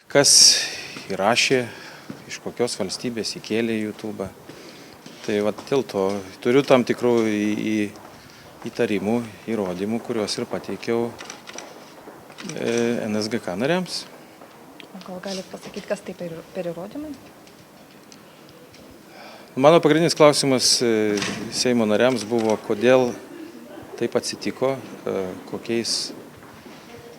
kas įrašė, iš kokios valstybės įkėlė į YouTube. Tai vat dėl to turiu tam tikrų įtarimų, įrodymų, kuriuos ir pateikiau NSGK nariams. Gal galit pasakyti, kas tai per įrodymai? Mano pagrindinis klausimas Seimo nariams buvo, kodėl taip atsitiko, kokiais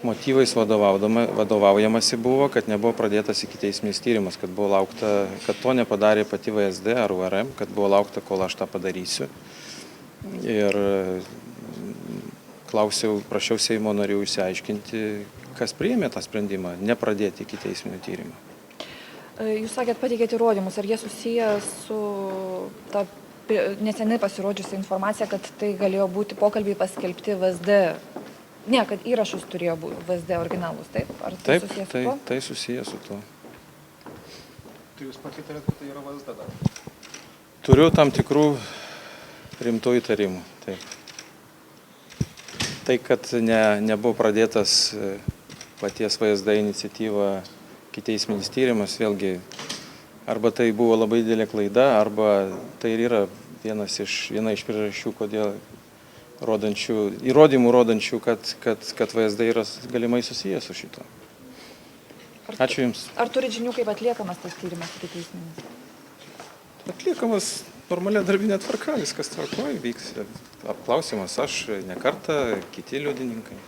motyvais vadovaujamasi buvo, kad nebuvo pradėtas ikiteisminis tyrimas, kad buvo laukta, kad to nepadarė pati VSD ar URM, kad buvo laukta, kol aš tą padarysiu. Ir prašiau Seimo narių išsiaiškinti, kas priėmė tą sprendimą, nepradėti ikiteisminio tyrimo. Jūs sakėt, pateikėte įrodymus, ar jie susiję su ta neseniai pasirodžiusi informacija, kad tai galėjo būti pokalbiai paskelbti VSD? Ne, kad įrašus turėjo būti VSD originalus, taip? Ar tai susijęs su tuo? Tai susijęs su tuo. Tai jūs pakitarėt, kad tai yra VSD dar? Turiu tam tikrų rimtų įtarimų, taip. Tai, kad nebuvo pradėtas paties VSD iniciatyva ikiteisminis tyrimas, vėlgi, arba tai buvo labai didelė klaida, arba tai ir yra viena iš priežasčių, kodėl įrodymų rodančių, kad VSD yra galimai susijęs su šito. Ačiū Jums. Ar turit žinių, kaip atliekamas tas tyrimas ikiteisminis? Atliekamas normalia darbinė tvarka, viskas tvarkoja, vyks apklausimas aš ne kartą, kiti liudininkai.